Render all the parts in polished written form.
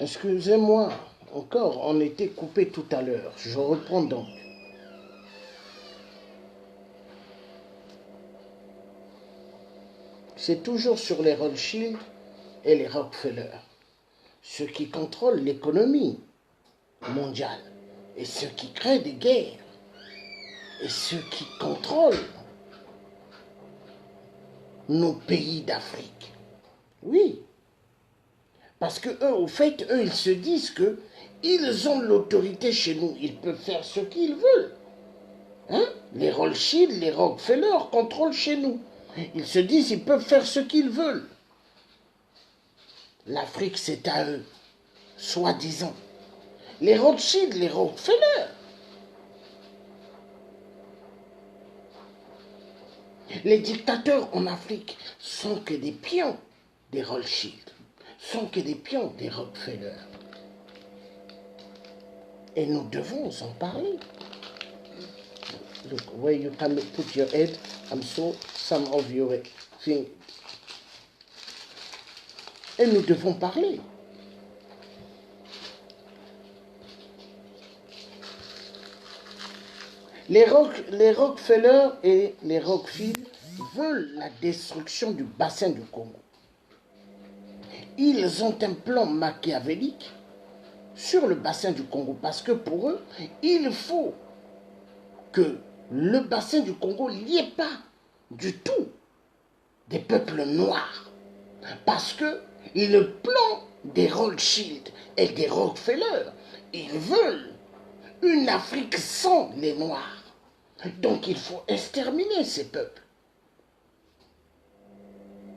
Excusez-moi, encore, on était coupé tout à l'heure. Je reprends donc. C'est toujours sur les Rothschild et les Rockefeller, ceux qui contrôlent l'économie mondiale et ceux qui créent des guerres et ceux qui contrôlent nos pays d'Afrique. Oui, parce que eux, au fait, eux, ils se disent que ils ont l'autorité chez nous, ils peuvent faire ce qu'ils veulent. Hein? Les Rothschild, les Rockefeller contrôlent chez nous. Ils se disent qu'ils peuvent faire ce qu'ils veulent. L'Afrique, c'est à eux, soi-disant. Les Rothschild, les Rockefeller. Les dictateurs en Afrique sont que des pions des Rothschild, sont que des pions des Rockefeller. Et nous devons en parler. Look, where you can put your head, I'm so some of your thing. Et nous devons parler. Les Rockefeller et les Rockfield veulent la destruction du bassin du Congo. Ils ont un plan machiavélique sur le bassin du Congo parce que pour eux, il faut que le bassin du Congo n'y ait pas du tout des peuples noirs. Parce que le plan des Rothschild et des Rockefeller, ils veulent une Afrique sans les Noirs. Donc il faut exterminer ces peuples.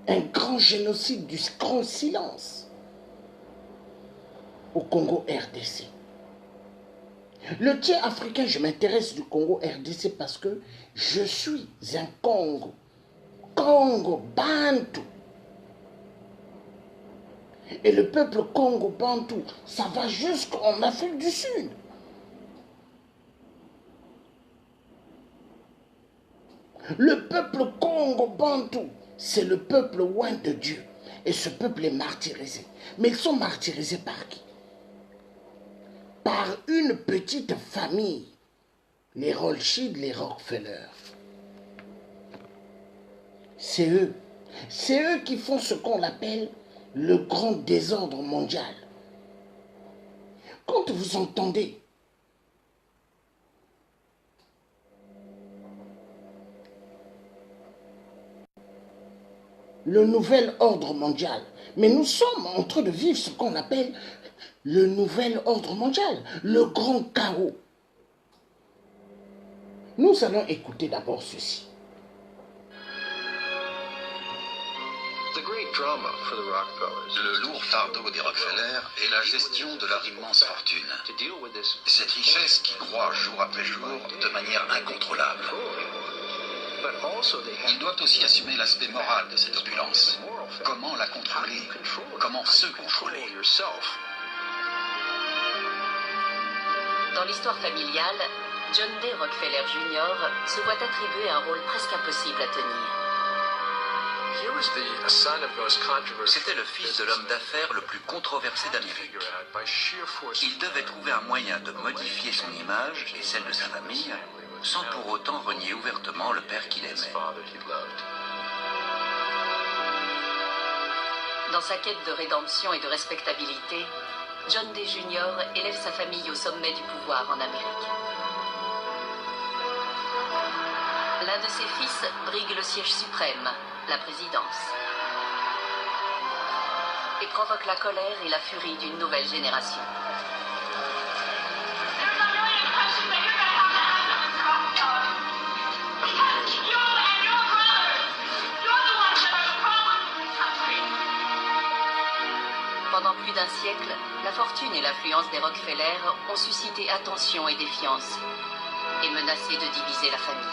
Un grand génocide du grand silence au Congo RDC. Le tiers africain, je m'intéresse du Congo RDC parce que je suis un Congo Bantou. Et le peuple Congo Bantou, ça va jusqu'en Afrique du Sud. Le peuple Congo Bantou, c'est le peuple loin de Dieu. Et ce peuple est martyrisé. Mais ils sont martyrisés par qui? Par une petite famille. Les Rothschild, les Rockefeller. C'est eux. C'est eux qui font ce qu'on appelle le grand désordre mondial. Quand vous entendez le nouvel ordre mondial, mais nous sommes en train de vivre ce qu'on appelle le nouvel ordre mondial, le grand chaos. Nous allons écouter d'abord ceci. Le lourd fardeau des Rockefeller est la gestion de leur immense fortune. Cette richesse qui croît jour après jour de manière incontrôlable. Ils doivent aussi assumer l'aspect moral de cette opulence. Comment la contrôler? Comment se contrôler? Dans l'histoire familiale, John D. Rockefeller Jr. se voit attribuer un rôle presque impossible à tenir. C'était le fils de l'homme d'affaires le plus controversé d'Amérique. Il devait trouver un moyen de modifier son image et celle de sa famille, sans pour autant renier ouvertement le père qu'il aimait. Dans sa quête de rédemption et de respectabilité, John D. Jr. élève sa famille au sommet du pouvoir en Amérique. L'un de ses fils brigue le siège suprême, la présidence, et provoque la colère et la furie d'une nouvelle génération. Pendant plus d'un siècle, la fortune et l'influence des Rockefeller ont suscité attention et défiance, et menacé de diviser la famille.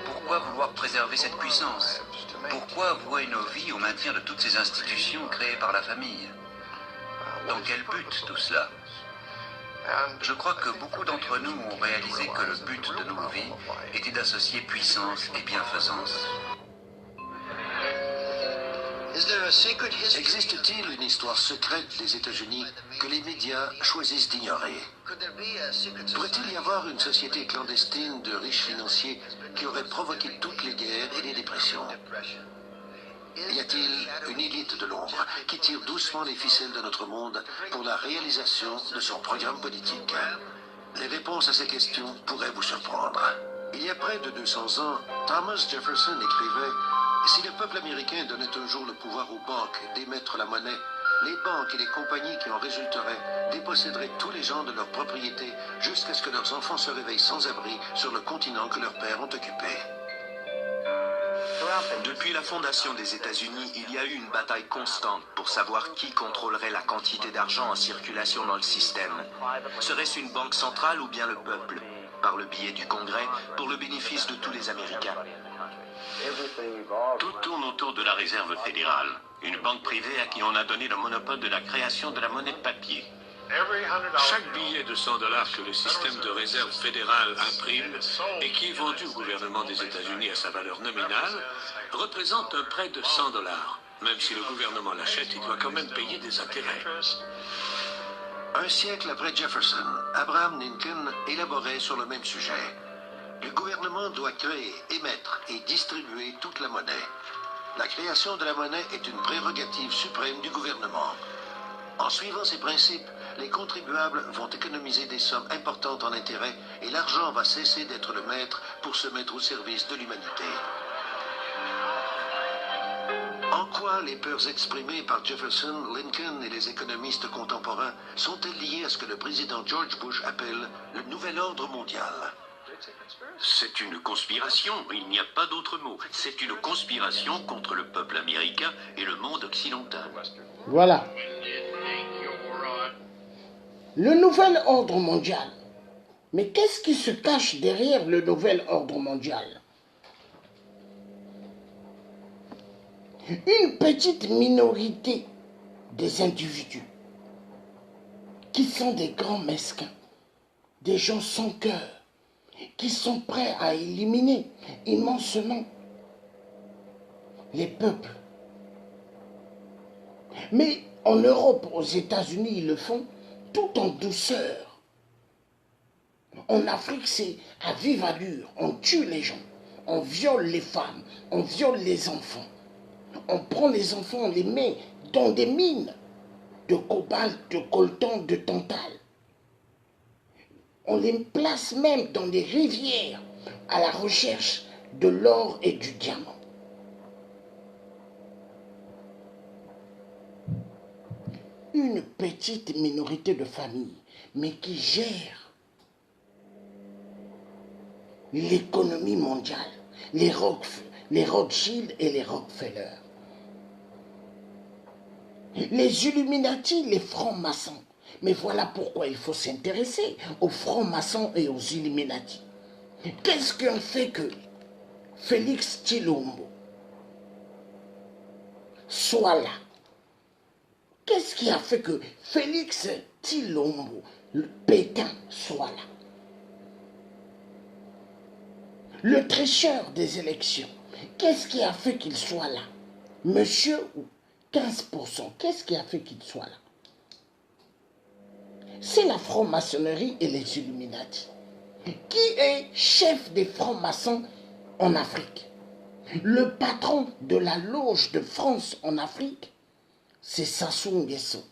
Pourquoi vouloir préserver cette puissance? Pourquoi vouer nos vies au maintien de toutes ces institutions créées par la famille? Dans quel but tout cela? Je crois que beaucoup d'entre nous ont réalisé que le but de nos vies était d'associer puissance et bienfaisance. Existe-t-il une histoire secrète des États-Unis que les médias choisissent d'ignorer? Pourrait-il y avoir une société clandestine de riches financiers qui aurait provoqué toutes les guerres et les dépressions? Y a-t-il une élite de l'ombre qui tire doucement les ficelles de notre monde pour la réalisation de son programme politique? Les réponses à ces questions pourraient vous surprendre. Il y a près de 200 ans, Thomas Jefferson écrivait: « Si le peuple américain donnait un jour le pouvoir aux banques d'émettre la monnaie, les banques et les compagnies qui en résulteraient déposséderaient tous les gens de leurs propriétés jusqu'à ce que leurs enfants se réveillent sans abri sur le continent que leurs pères ont occupé. » Depuis la fondation des États-Unis, il y a eu une bataille constante pour savoir qui contrôlerait la quantité d'argent en circulation dans le système. Serait-ce une banque centrale ou bien le peuple, par le biais du Congrès, pour le bénéfice de tous les Américains? Tout tourne autour de la réserve fédérale, une banque privée à qui on a donné le monopole de la création de la monnaie de papier. Chaque billet de 100 dollars que le système de réserve fédérale imprime et qui est vendu au gouvernement des États-Unis à sa valeur nominale représente un prêt de 100 dollars. Même si le gouvernement l'achète, il doit quand même payer des intérêts. Un siècle après Jefferson, Abraham Lincoln élaborait sur le même sujet. Le gouvernement doit créer, émettre et distribuer toute la monnaie. La création de la monnaie est une prérogative suprême du gouvernement. En suivant ces principes, les contribuables vont économiser des sommes importantes en intérêts et l'argent va cesser d'être le maître pour se mettre au service de l'humanité. En quoi les peurs exprimées par Jefferson, Lincoln et les économistes contemporains sont-elles liées à ce que le président George Bush appelle le nouvel ordre mondial? C'est une conspiration, il n'y a pas d'autre mot. C'est une conspiration contre le peuple américain et le monde occidental. Voilà. Le nouvel ordre mondial. Mais qu'est-ce qui se cache derrière le nouvel ordre mondial? Une petite minorité des individus qui sont des grands mesquins, des gens sans cœur, qui sont prêts à éliminer immensement les peuples. Mais en Europe, aux États-Unis, ils le font tout en douceur. En Afrique, c'est à vive allure. On tue les gens, on viole les femmes, on viole les enfants. On prend les enfants, on les met dans des mines de cobalt, de coltan, de tantal. On les place même dans des rivières à la recherche de l'or et du diamant. Une petite minorité de familles, mais qui gère l'économie mondiale, les Rothschild et les Rockefeller. Les Illuminati, les francs-maçons. Mais voilà pourquoi il faut s'intéresser aux francs-maçons et aux Illuminati. Qu'est-ce qui a fait que Félix Tshilombo soit là? Qu'est-ce qui a fait que Félix Tshilombo, le Pétain, soit là? Le tricheur des élections, qu'est-ce qui a fait qu'il soit là? Monsieur ou 15%, qu'est-ce qui a fait qu'il soit là? C'est la franc-maçonnerie et les Illuminati. Qui est chef des francs-maçons en Afrique? Le patron de la loge de France en Afrique, c'est Sassou Nguesso.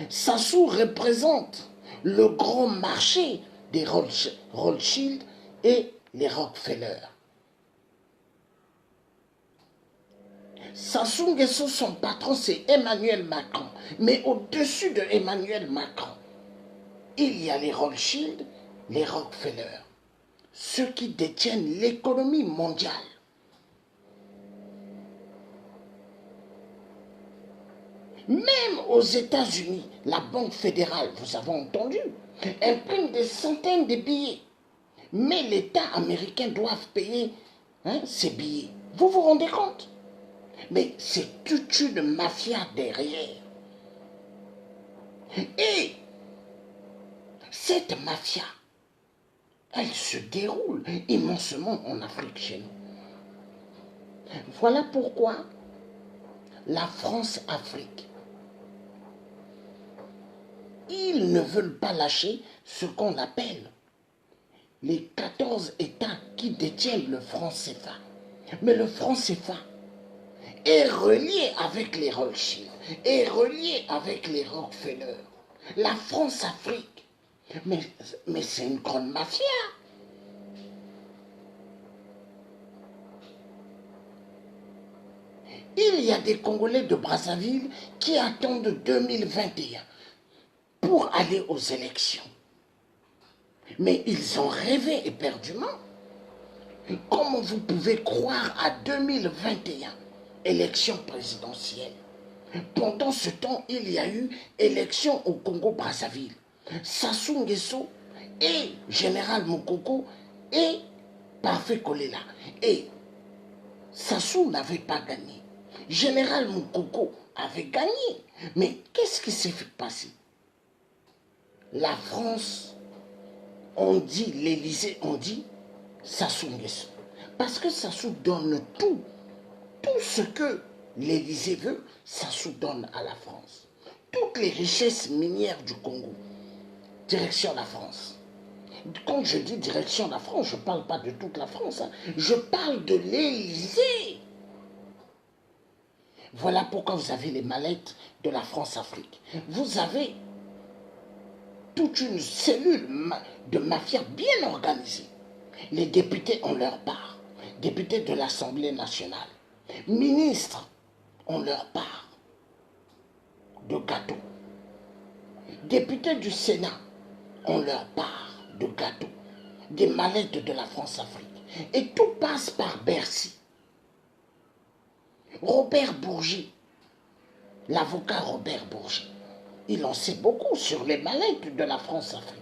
Sassou représente le grand marché des Rothschild et les Rockefeller. Sassou Nguesso, son patron, c'est Emmanuel Macron. Mais au-dessus de Emmanuel Macron, il y a les Rothschild, les Rockefeller, ceux qui détiennent l'économie mondiale. Même aux États-Unis, la Banque fédérale, vous avez entendu, imprime des centaines de billets. Mais l'État américain doit payer ces billets. Vous vous rendez compte? Mais c'est toute une mafia derrière. Et cette mafia, elle se déroule immensément en Afrique chez nous. Voilà pourquoi la France-Afrique, ils ne veulent pas lâcher ce qu'on appelle les 14 États qui détiennent le franc CFA. Mais le franc CFA est relié avec les Rothschild, est relié avec les Rockefeller. La France-Afrique, mais c'est une grande mafia. Il y a des Congolais de Brazzaville qui attendent 2021 pour aller aux élections. Mais ils ont rêvé éperdument. Comment vous pouvez croire à 2021, élection présidentielle? Pendant ce temps, il y a eu élection au Congo-Brazzaville. Sassou Nguesso et Général Mokoko et Parfait Kolela. Et Sassou n'avait pas gagné. Général Mokoko avait gagné. Mais qu'est-ce qui s'est fait passer? La France, on dit, l'Élysée, on dit Sassou Nguesso. Parce que Sassou donne tout ce que l'Élysée veut, Sassou donne à la France. Toutes les richesses minières du Congo, direction la France. Quand je dis direction la France, je ne parle pas de toute la France, hein. Je parle de l'Élysée. Voilà pourquoi vous avez les mallettes de la France-Afrique. Vous avez toute une cellule de mafia bien organisée. Les députés ont leur part. Députés de l'Assemblée nationale. Ministres ont leur part de gâteau. Députés du Sénat ont leur part de gâteau. Des mallettes de la France-Afrique. Et tout passe par Bercy. Robert Bourgi, l'avocat Robert Bourgi, il en sait beaucoup sur les mallettes de la France-Afrique.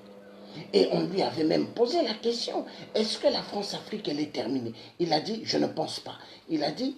Et on lui avait même posé la question, est-ce que la France-Afrique, elle est terminée? Il a dit, je ne pense pas. Il a dit,